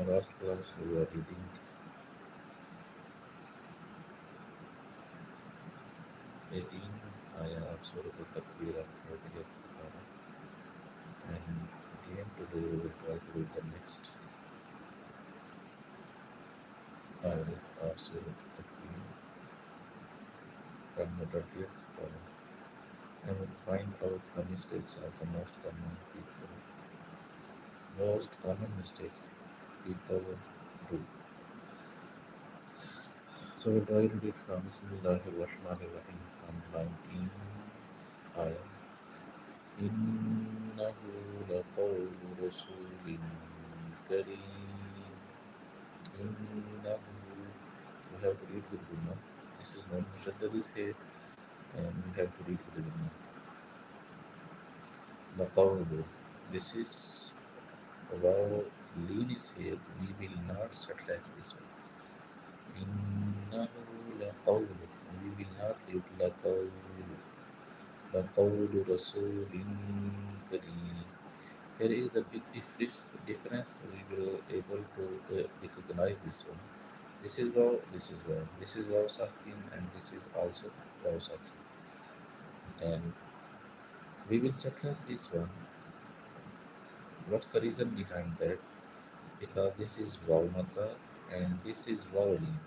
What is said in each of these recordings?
last class we were reading Ayat of Sorah Takweer of 30th Surah, and again today we will try to read the next Ayat of Sorah Takweer from the 30th Surah, and we'll find out the mistakes of the most common mistakes people do. So we'll try to read from Bismillahirrahmanirrahim from 19th Ayat. إنه لقول رسول كريم. إنه, we have to read with Guna. This is known Mushaddad is here, and we have to read with Guna. لقول, this is while lean is here, we will not subtract this one. إنه لقول, we will not read لقول. لقول رسول كريم. Here is the big difference. We will able to recognize this one. This is wow, this is wow, this is wow sakin, and this is also wow sakin. And we will settle this one. What's the reason behind that? Because this is wow mata and this is wow lean.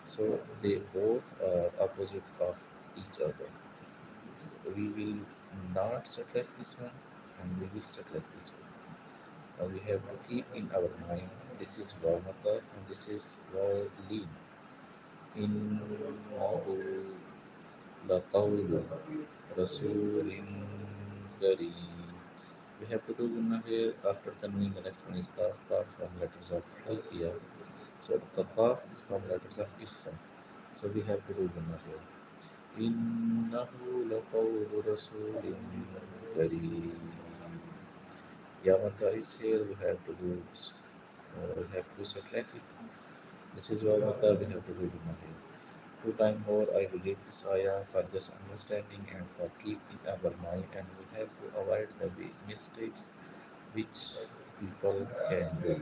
So they both are opposite of each other. So we will not settle this one, and we will settle this one. We have to keep in our mind this is wow mata and this is wow lean. إنه لقول رسول كريم. We have to do Gunna here after Tanween. The next one is Kaf. Kaf from letters of Halkiya. So the Kaf is from letters of Ikhfa. So we have to do Gunna here. إنه لقول رسول كريم. Yamata is here. We have to select it. This is why Mata we have to do Gunna here. Two times more I will read this ayah for just understanding and for keep in our mind, and we have to avoid the mistakes which people can do.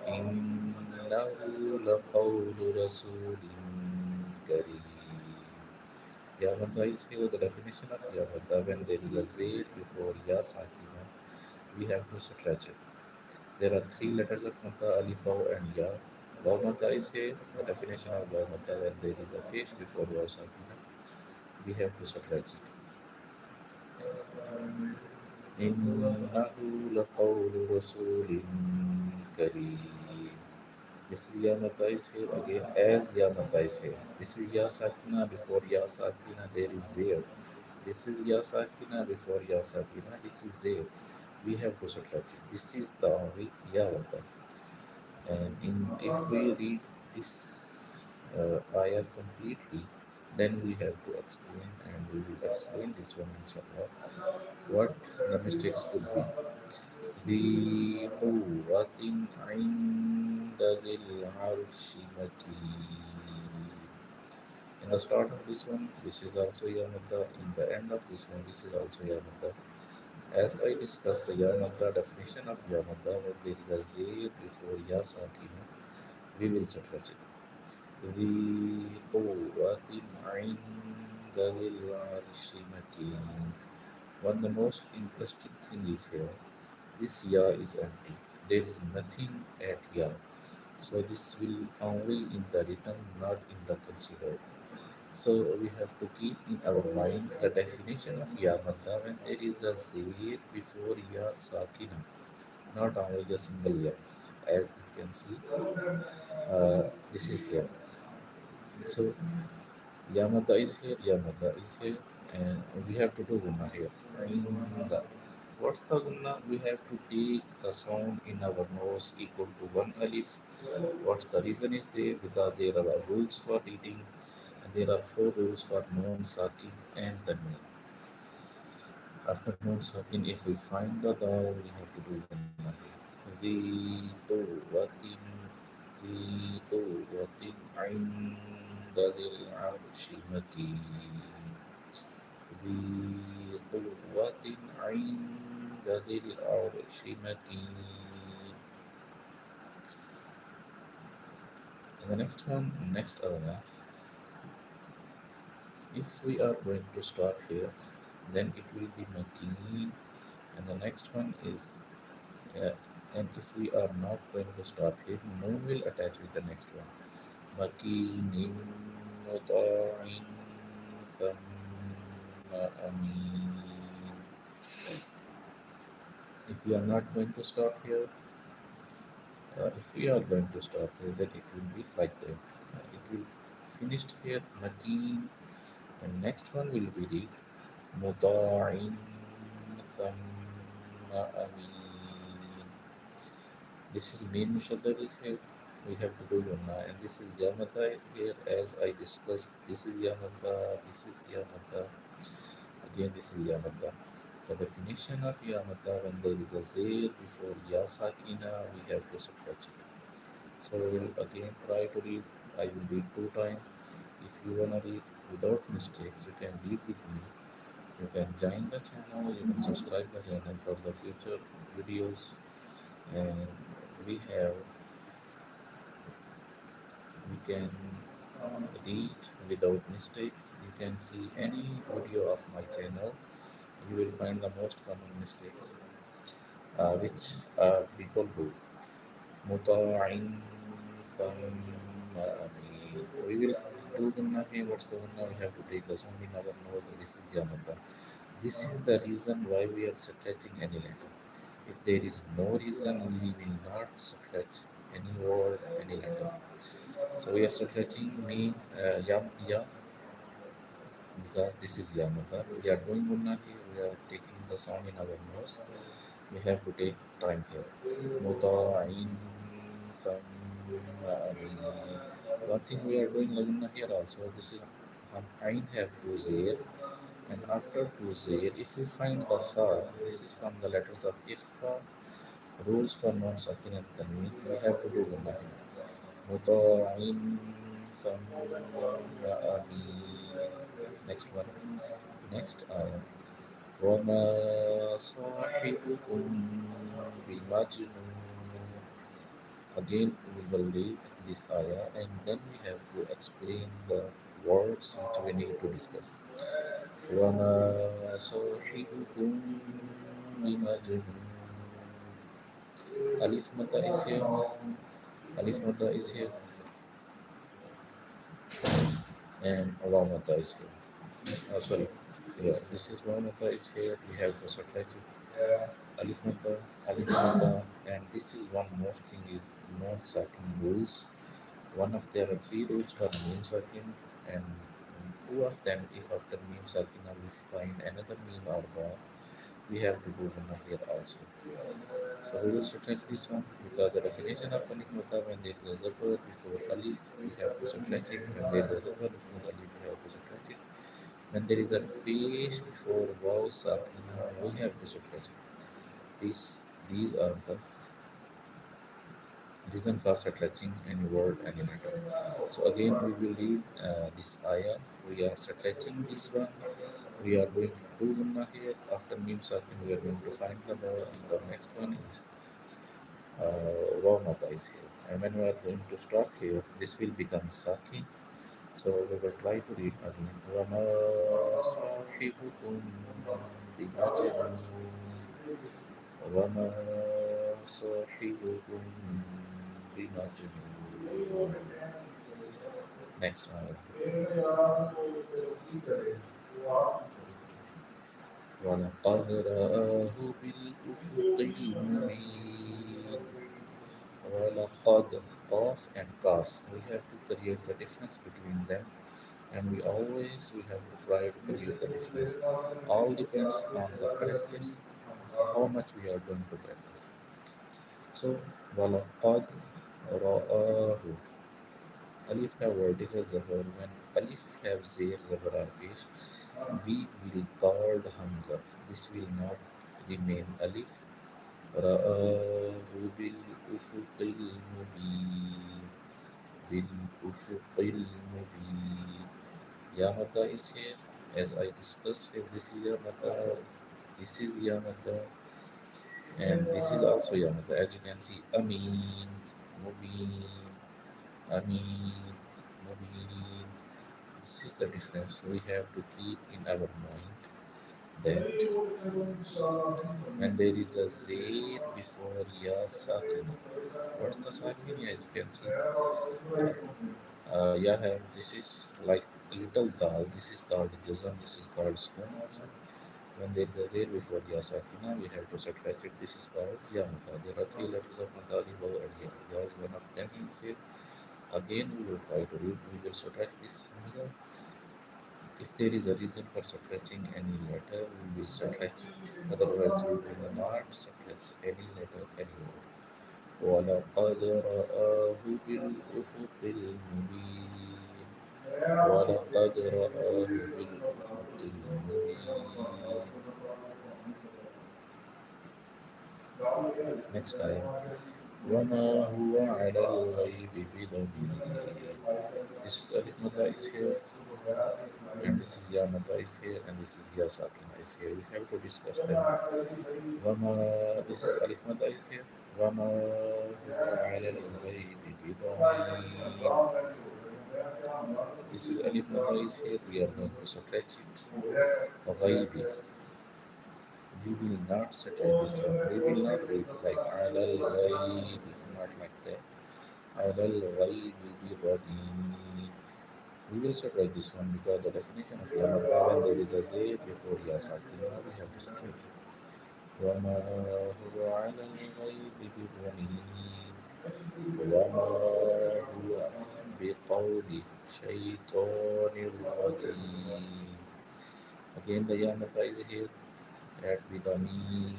إنه لقول رسول كريم. Yamata is here. The definition of Yamata, when there is a Z before Ya Sakina, we have to stretch it. There are three letters of Mata, Alif, Waw, and Ya. Waw Mata is here. The definition of Waw Mata, when there is a pesh before Waw Sakina, we have to stretch it. إنه لقول رسول كريم. This is Ya Mata is here again as Ya Mata is here. This is Ya Sakina before Ya Sakina, there is Zir. This is Ya Sakina before Ya Sakina, this is Zir. We have to subtract it. This is the only Ya Mata. And if we read this ayat completely, then we have to explain, and we will explain this one inshallah what the mistakes could be. ذي قوة عند ذي العرش مكين. In the start of this one, this is also Yamata. In the end of this one, this is also Yamata. As I discussed the Yamata definition of Yamata, when there is a Zir before Ya Sakina, we will subtract it. ذي قوة عند ذي العرش مكين. One of the most interesting thing is here, this Ya is empty. There is nothing at Ya. So this will only in the written, not in the considered. So we have to keep in our mind the definition of Ya Madda when there is a Zir before Ya Sakina, not only a single Ya. As you can see, this is here. So Yamada is here, Yamada is here, and we have to do Gunna here. Inda. What's the Gunna? We have to take the sound in our nose equal to one alif. What's the reason is there? Because there are rules for reading, and there are four rules for Noon, Sakin, and Tanween. After Noon, Sakin, if we find the dal, we have to do Gunna here. The Quwwatin, the Quwwatin, عند ذي العرش مكين. ذي قوة عند ذي العرش مكين. And the next one, next if we are going to stop here, then it will be Makin, and the next one is, uh, and if we are not going to stop here, noon will attach with the next one. Makin muta'in thamma amin. If we are not going to stop here, if we are going to stop here, then it will be like that. It will finished here, Makin, and next one will be the Muta'in Thamma Amin. This is main Mushaddad is here. We have to do Yumna, and this is Yamata is here as I discussed. This is Yamata, this is Yamata, again this is Yamata. The definition of Yamata, when there is a Zair before Ya Sakina, we have to subtract it. So we'll again try to read. I will read two times. If you wanna read without mistakes, you can read with me. You can join the channel, you can subscribe the channel for the future videos, and we have we can read without mistakes. You can see any video of my channel. You will find the most common mistakes which people do. Muta'in thumma amin. We will do gunna here. What's the gunna? We have to take the sound in our nose. This is Yamata. This is the reason why we are stretching any letter. If there is no reason, we will not stretch any word, any letter. So we are stretching mean yam ya because this is yamata. We are doing gunna here. We are taking the sound in our nose. We have to take time here. Muta'in thumma amin. One thing we are doing gunna here also. This is ain have two zir, and after two zir, if we find the tha, this is from the letters of ikhfa. Rules for non-sakin and tanween, we have to do gunna here. مطاع ثم أمين. Next one. Next ayah. وما صاحبكم بمجنون. Again, we will read this ayah and then we have to explain the words which we need to discuss. وما صاحبكم بمجنون. Alif mata is here. Alif mata is here. And Waw mata is here. Sorry. Yeah, this is Waw mata is here. We have to subtract it. Alif mata, and this is one most thing is not sakin rules. One of there are three rules for meme sakin, and two of them, if after meme sakin we find another meme or ba, we have to do one here also. So we will subtract this one because the definition of alif mata, when there is a zabar before alif, we have to subtract it. When there is a zabar before alif, we have to subtract it. When there is a pesh before vaw sakina, we have to subtract it. These are the reason for subtracting any word, any letter. So again, we will read this ayah. We are subtracting this one. We are going to do guna here. After mim sakin, we are going to find the word. The next one is raw mata is here. And when we are going to stop here, this will become sakin. So we will try to read again. وَمَا صَاحِبُكُم بِمَجْنُونٍ. وَمَا صَاحِبُكُم بِمَجْنُونٍ. Next one. وَلَقَدْ رَآهُ بِالْأُفُقِ الْمُبِينِ. وَلَقَدْ, Qaf and Kaf. We have to create the difference between them, and we have to try to create the difference. All depends on the practice, how much we are going to practice. So, walaqad ra'ahu. Alif have vertical zabar. When alif have zir zabar or pesh, we will called hamza. This will not remain alif. Ra'ahu bil ufuqil mubin. Bil ufuqil mubin. Yamata is here. As I discussed here, this is Yamata, this is Yamata, and this is also Yamata. As you can see, Amin, Mubin. Amin, Mubin. This is the difference we have to keep in our mind that when there is a Z before Ya Sakina. What's the Sakina? As you can see, yeah, this is like a little dal. This is called jazam. This is called sukun also. When there is a Z before Ya Sakina, we have to subtract it. This is called Ya Mata. There are three letters of Mata, Waw and Ya. Ya is one of them is here. Again, we will try to read. We will subtract this Hamza. If there is a reason for subtracting any letter, we will subtract it. Otherwise, we will not subtract any letter anymore. ولقد رآه بالأفق المبين ولقد رآه بالأفق المبين. Next time. وما هو على الغيب بضنين. This is Alif Mata is here, and this is Ya Mata is here, and this is Ya Sakina is here. We have to discuss them. وما This is Alif Mata is here. وما هو على الغيب بضنين. This is Alif Mata is here. We are going to subtract it. غيبي. We will not subtract this one. We will not read like على الغيب, not like that. على الغيب بضنين. We will subtract this one because the definition of Yamata, when there is a Z before Ya Sakina, we have to subtract it. وما هو على الغيب بضنين وما هو بقول شيطان رجيم. Again, the Yamata is here at Bidamin,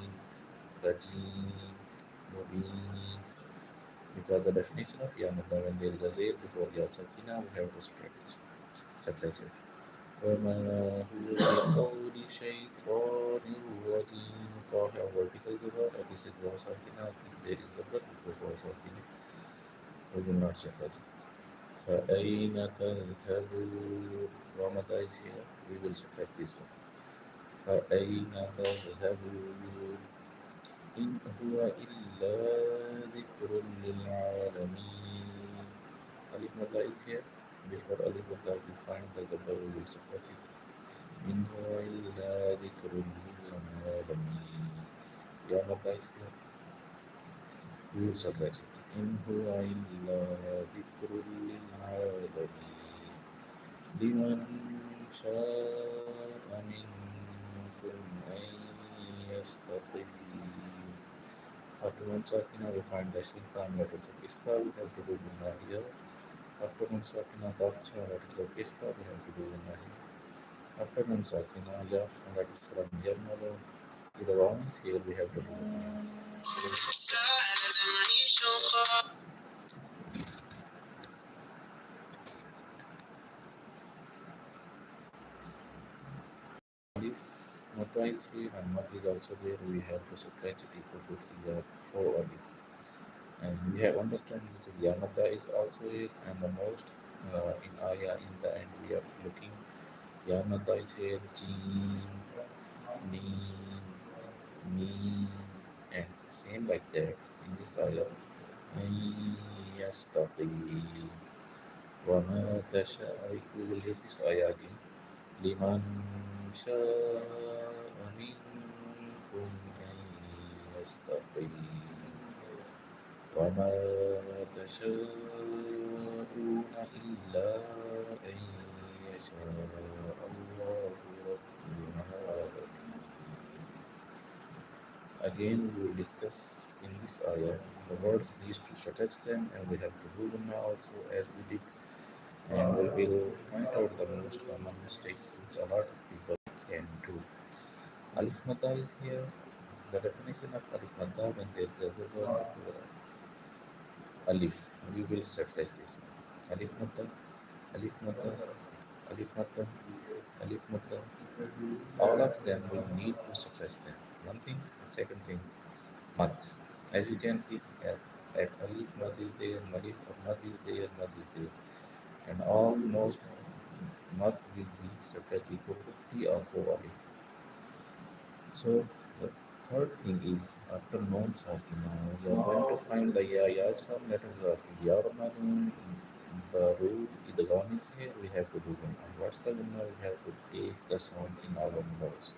Rajim, Mubin. Because the definition of Yamata, when there is a Z before Ya Sakina, we have to subtract it. وما هو بقول شيطان رجيم. طه vertical zebra, and this is Waw Sakina. If there is a zebra before Waw Sakina, we will not subtract it. فأين تذهبون. ومتى is here, we will subtract this one. فأين تذهبون إن هو إلا ذكر للعالمين. Alif Mata is here. Before Alif Mata, we find the zebra, we will subtract it. إن هو إلا ذكر للعالمين. يا متى is here. We will subtract it. إن هو إلا ذكر للعالمين. لمن شاء منكم أن يستقيم. After one sakina, we find the shin from letters of Ikhfa, we have to do Gunna here. After one sakina, Kafcha, letters of Ikhfa, we have to do Gunna here. After one sakina, Yaf, letters from Yarmalo, with the ones here, we have to do Gunna. If Mata is here and Mat is also there, we have to subtract it equal to 3 or 4 Alif. And we have understand this is Yamata is also here, and the most in Aya in the end we are looking. Yamata is here, Jeen, Neen, Meen, and same like that in this Aya. Yastaqim. وما تشاء. We will read this Aya again. لمن شاء منكم أن يستقيم وما تشاءون إلا أن يشاء الله رب العالمين. Again, we will discuss in this ayah the words these to subtract them, and we have to do them now also as we did, and we will point out the most common mistakes which a lot of people can do. Alif Mata is here. The definition of Alif Mata, when there is a zebra before Alif, we will subtract this. Alif Mata, Alif Mata, Alif Mata, Alif Mata. All of them will need to subtract them. One thing. The second thing, Mat. As you can see, as at Alif Mad is there, Malif Mad is there, Mad is there. And almost Mad will be subtract equal to 3 or 4 Alif. So the third thing is after non Sakina, we are going to find the Yayas from letters of Yarmanun, The rule, the one is here, we have to do one. And what's the gunna? We have to take the sound in our nose.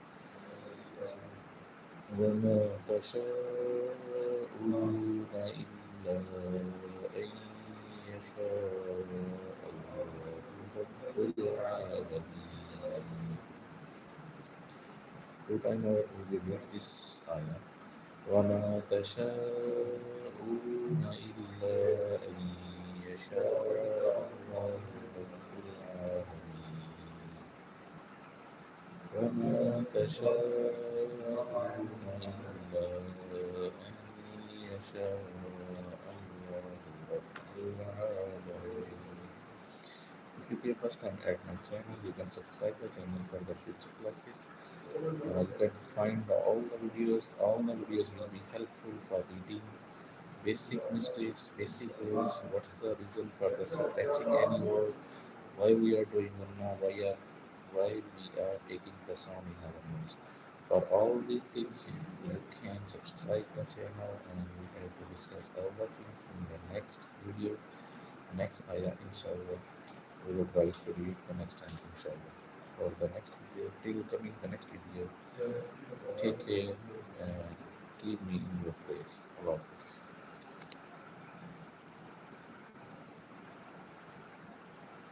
وما تشاءون إلا أن يشاء الله رب العالمين. Two times we read this ayah. وما تشاءون إلا أن يشاء الله رب العالمين. وما تشاءون إلا أن يشاء الله رب العالمين. If you are first time at my channel, you can subscribe the channel for the future classes. You can find all the videos. All the videos will be helpful for reading basic mistakes, basic rules. What's the reason for the scratching any word? Why we are doing Gunna? Why we are taking the sound in our nose? For all these things, you can subscribe the channel, and we have to discuss all the things in the next video, next ayah, inshallah. We will try to read the next time, inshallah. For the next video, till coming the next video, take care and keep me in your place. Allah Hafiz.